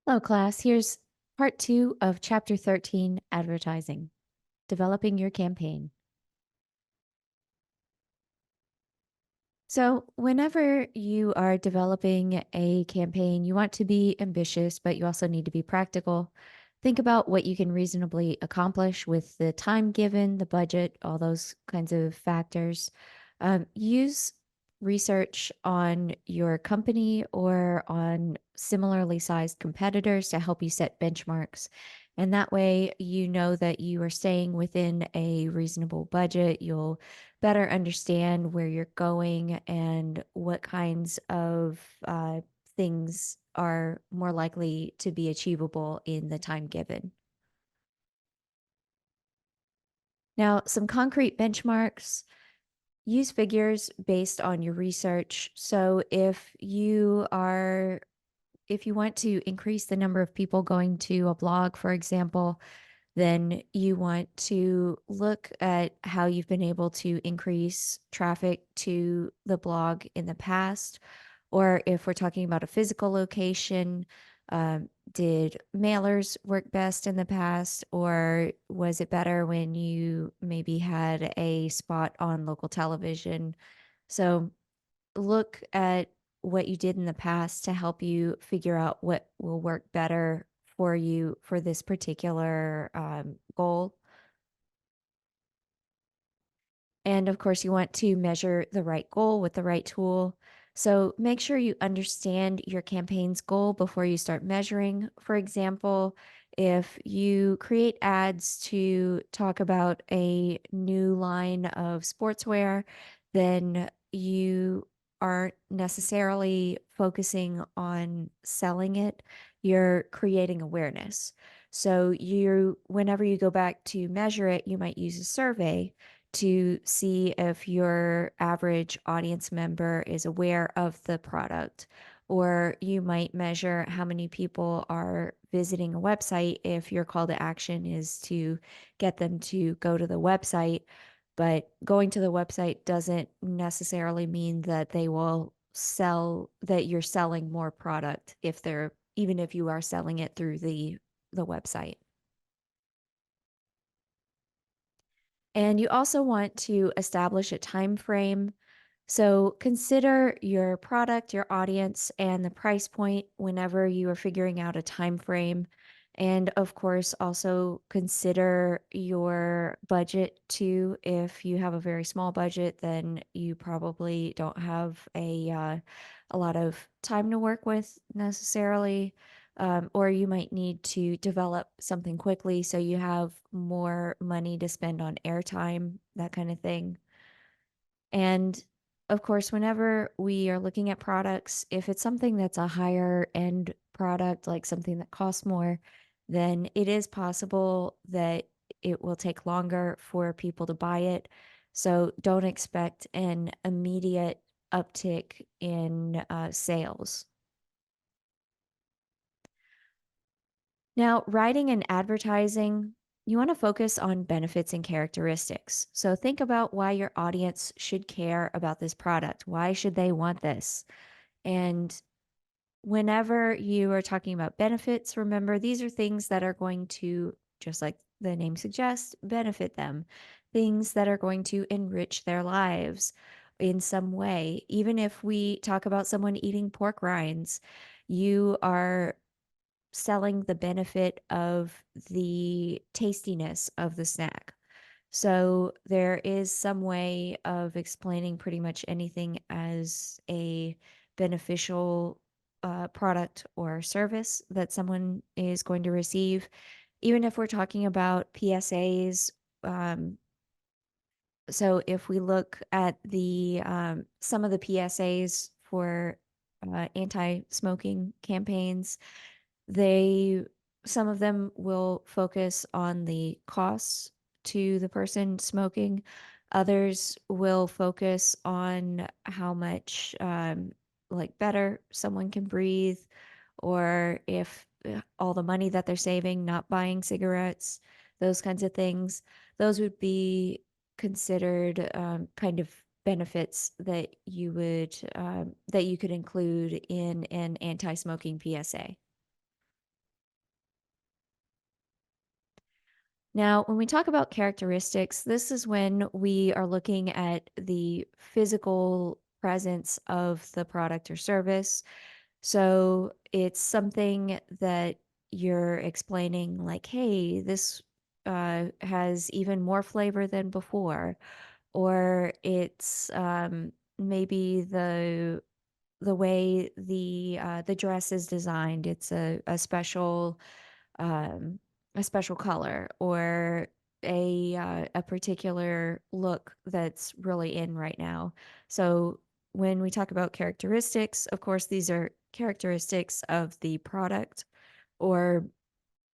Hello, class. Here's part 2 of chapter 13, advertising, developing your campaign. So, whenever you are developing a campaign, you want to be ambitious, but you also need to be practical. Think about what you can reasonably accomplish with the time given, the budget, all those kinds of factors. Use research on your company or on similarly sized competitors to help you set benchmarks. And that way, you know that you are staying within a reasonable budget. You'll better understand where you're going and what kinds of things are more likely to be achievable in the time given. Now, some concrete benchmarks. Use figures based on your research. So if you want to increase the number of people going to a blog, for example, then you want to look at how you've been able to increase traffic to the blog in the past. Or if we're talking about a physical location, did mailers work best in the past? Or was it better when you maybe had a spot on local television? So look at what you did in the past to help you figure out what will work better for you for this particular goal. And of course, you want to measure the right goal with the right tool. So make sure you understand your campaign's goal before you start measuring. For example, if you create ads to talk about a new line of sportswear, then you aren't necessarily focusing on selling it. You're creating awareness. So whenever you go back to measure it, you might use a survey to see if your average audience member is aware of the product. Or you might measure how many people are visiting a website if your call to action is to get them to go to the website. But going to the website doesn't necessarily mean that they will that you're selling more product even if you are selling it through the website. And you also want to establish a time frame. So consider your product, your audience, and the price point whenever you are figuring out a time frame. And of course, also consider your budget too. If you have a very small budget, then you probably don't have a lot of time to work with necessarily. Or you might need to develop something quickly so you have more money to spend on airtime, that kind of thing. And of course, whenever we are looking at products, if it's something that's a higher end product, like something that costs more, then it is possible that it will take longer for people to buy it. So don't expect an immediate uptick in sales. Now, writing and advertising, you want to focus on benefits and characteristics. So think about why your audience should care about this product. Why should they want this? And whenever you are talking about benefits, remember these are things that are going to, just like the name suggests, benefit them, things that are going to enrich their lives in some way. Even if we talk about someone eating pork rinds, you are selling the benefit of the tastiness of the snack. So there is some way of explaining pretty much anything as a beneficial product or service that someone is going to receive. Even if we're talking about PSAs, so if we look at the some of the PSAs for anti-smoking campaigns, they some of them will focus on the costs to the person smoking. Others will focus on how much like better someone can breathe, or if all the money that they're saving not buying cigarettes, those kinds of things. Those would be considered kind of benefits that you could include in an anti-smoking PSA. Now, when we talk about characteristics, this is when we are looking at the physical presence of the product or service. So it's something that you're explaining, like, hey, this has even more flavor than before, or it's maybe the way the dress is designed. It's um, a special color or a particular look that's really in right now. So when we talk about characteristics, of course, these are characteristics of the product, or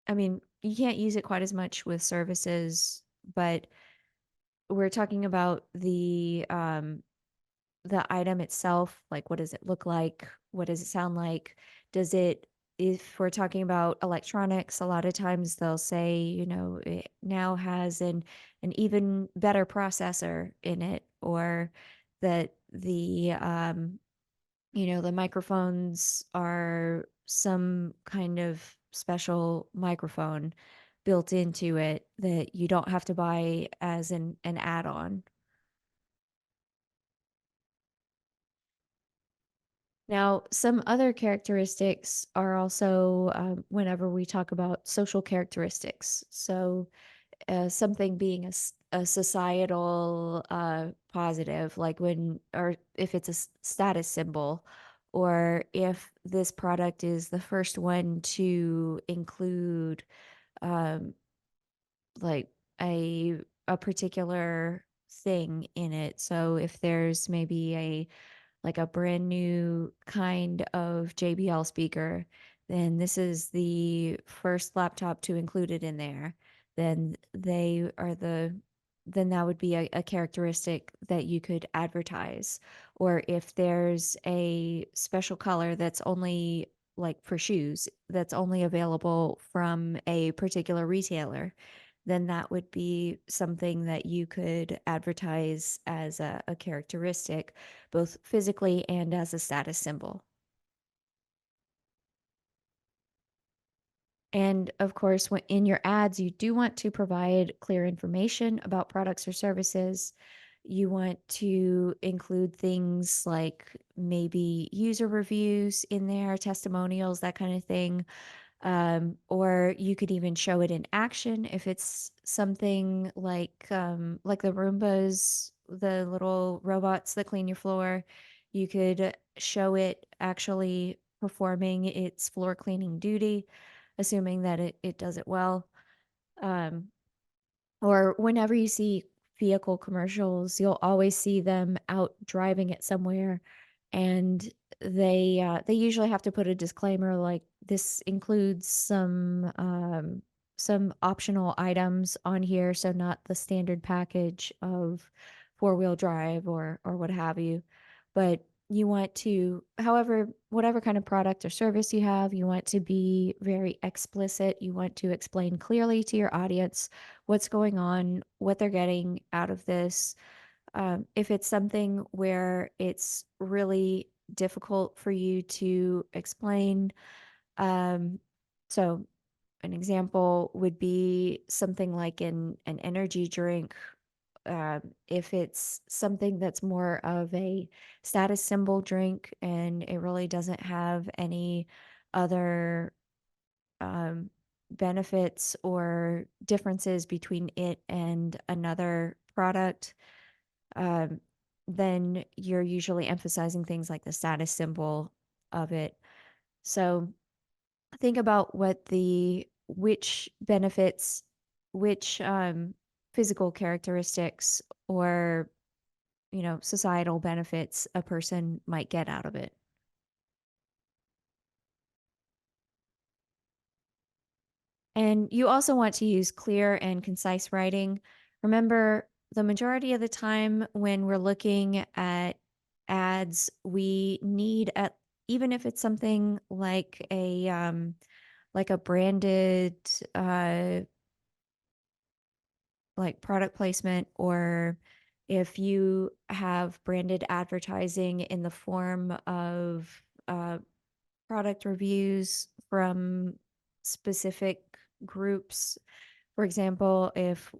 I mean, you can't use it quite as much with services, but we're talking about the item itself, like, what does it look like? What does it sound like? Does it if we're talking about electronics, a lot of times they'll say, it now has an even better processor in it, or that the microphones are some kind of special microphone built into it that you don't have to buy as an add-on. Now, some other characteristics are also whenever we talk about social characteristics. So, something being a societal positive, like when, or if it's a status symbol, or if this product is the first one to include um, like a particular thing in it. So, if there's maybe a brand new kind of JBL speaker, then this is the first laptop to include it in there. Then they are then that would be a characteristic that you could advertise. Or if there's a special color that's only like for shoes, that's only available from a particular retailer, then that would be something that you could advertise as a characteristic, both physically and as a status symbol. And of course, when in your ads, you do want to provide clear information about products or services. You want to include things like maybe user reviews in there, testimonials, that kind of thing. Or you could even show it in action if it's something like the Roombas, the little robots that clean your floor. You could show it actually performing its floor cleaning duty, assuming that it does it well. Um, or whenever you see vehicle commercials, you'll always see them out driving it somewhere, and they usually have to put a disclaimer like, "This includes some optional items on here, so not the standard package of four-wheel drive," or what have you. But you want to, however, whatever kind of product or service you have, you want to be very explicit. You want to explain clearly to your audience what's going on, what they're getting out of this. If it's something where it's really difficult for you to explain, um, so an example would be something like an energy drink. If it's something that's more of a status symbol drink and it really doesn't have any other um, benefits or differences between it and another product, um, then you're usually emphasizing things like the status symbol of it. So think about which benefits, which physical characteristics or societal benefits a person might get out of it. And you also want to use clear and concise writing. Remember, the majority of the time when we're looking at ads, we need at even if it's something like a branded uh like product placement, or if you have branded advertising in the form of uh product reviews from specific groups, For example, if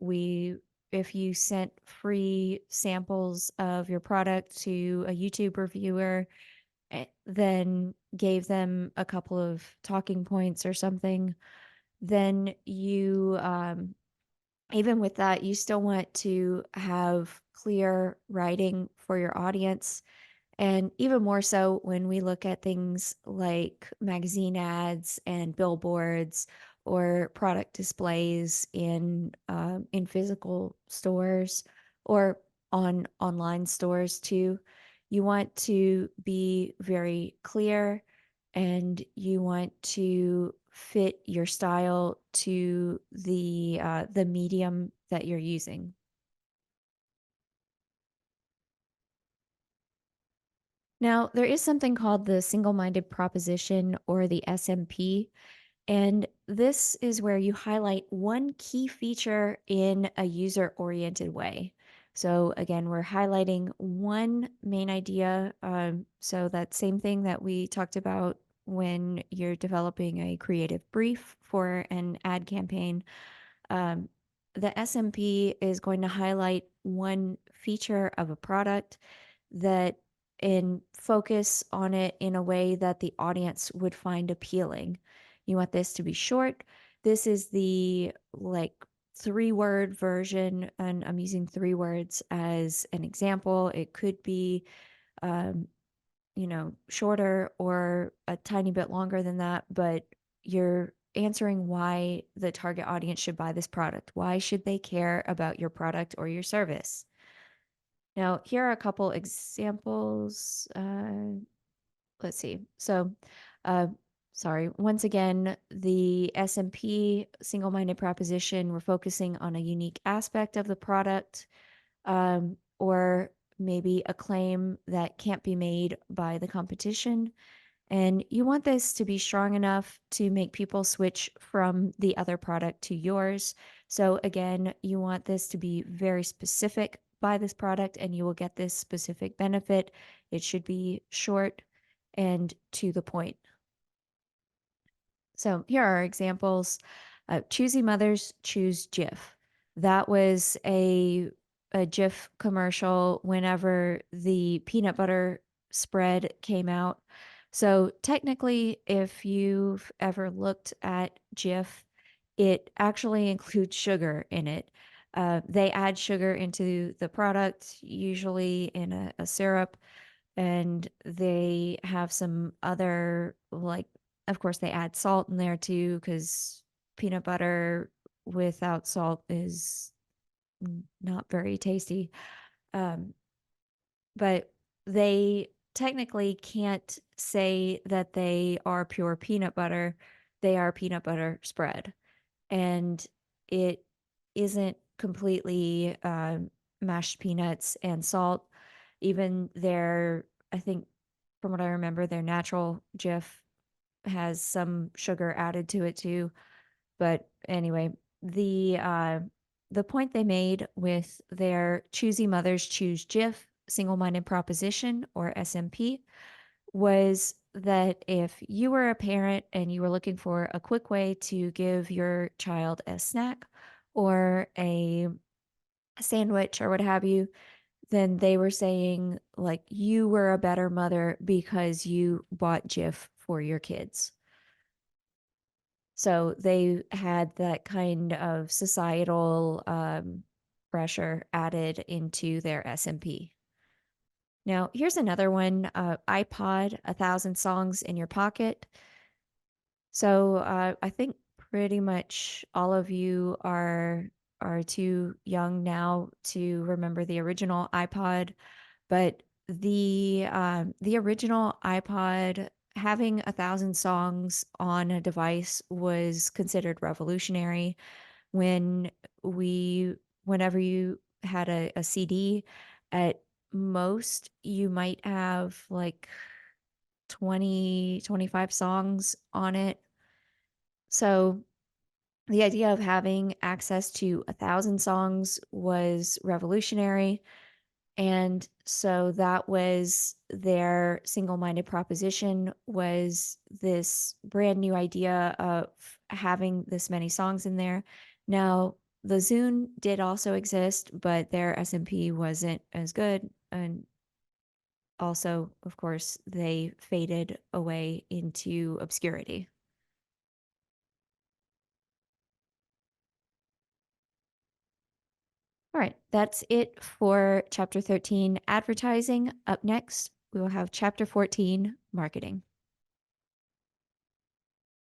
you sent free samples of your product to a YouTube reviewer, then gave them a couple of talking points or something, then you even with that, you still want to have clear writing for your audience. And even more so when we look at things like magazine ads and billboards or product displays in physical stores or on online stores too. You want to be very clear and you want to fit your style to the medium that you're using. Now, there is something called the single-minded proposition or the SMP, and this is where you highlight one key feature in a user-oriented way. So again, we're highlighting one main idea. So that same thing that we talked about when you're developing a creative brief for an ad campaign. Um, the SMP is going to highlight one feature of a product that and focus on it in a way that the audience would find appealing. You want this to be short. This is the like 3-word version, and I'm using 3 words as an example. It could be, um, shorter or a tiny bit longer than that, but you're answering why the target audience should buy this product. Why should they care about your product or your service? Now, here are a couple examples. Let's see. So, uh, sorry. Once again, the SMP single-minded proposition, we're focusing on a unique aspect of the product, or maybe a claim that can't be made by the competition. And you want this to be strong enough to make people switch from the other product to yours. So again, you want this to be very specific by this product and you will get this specific benefit. It should be short and to the point. So here are examples. Choosy Mothers Choose Jif. That was a Jif commercial whenever the peanut butter spread came out. So technically, if you've ever looked at Jif, it actually includes sugar in it. They add sugar into the product, usually in a syrup, and they have some other like of course they add salt in there too because peanut butter without salt is not very tasty. um, but they technically can't say that they are pure peanut butter. They are peanut butter spread, and it isn't completely mashed peanuts and salt. Even their, I think, from what I remember, their natural Jif has some sugar added to it too. But anyway, the point they made with their Choosy Mothers Choose Jif single-minded proposition or SMP was that if you were a parent and you were looking for a quick way to give your child a snack or a sandwich or what have you, then they were saying like you were a better mother because you bought Jif for your kids. So they had that kind of societal pressure added into their SMP. Now, here's another one, iPod, 1,000 songs in your pocket. So I think pretty much all of you are too young now to remember the original iPod, but the original iPod having 1,000 songs on a device was considered revolutionary. When we whenever you had a CD, at most you might have like 20, 25 songs on it. So the idea of having access to 1,000 songs was revolutionary. And so that was their single-minded proposition, was this brand new idea of having this many songs in there. Now, the Zune did also exist, but their SMP wasn't as good, and also, of course, they faded away into obscurity. All right, that's it for chapter 13, advertising. Up next, we will have chapter 14, marketing.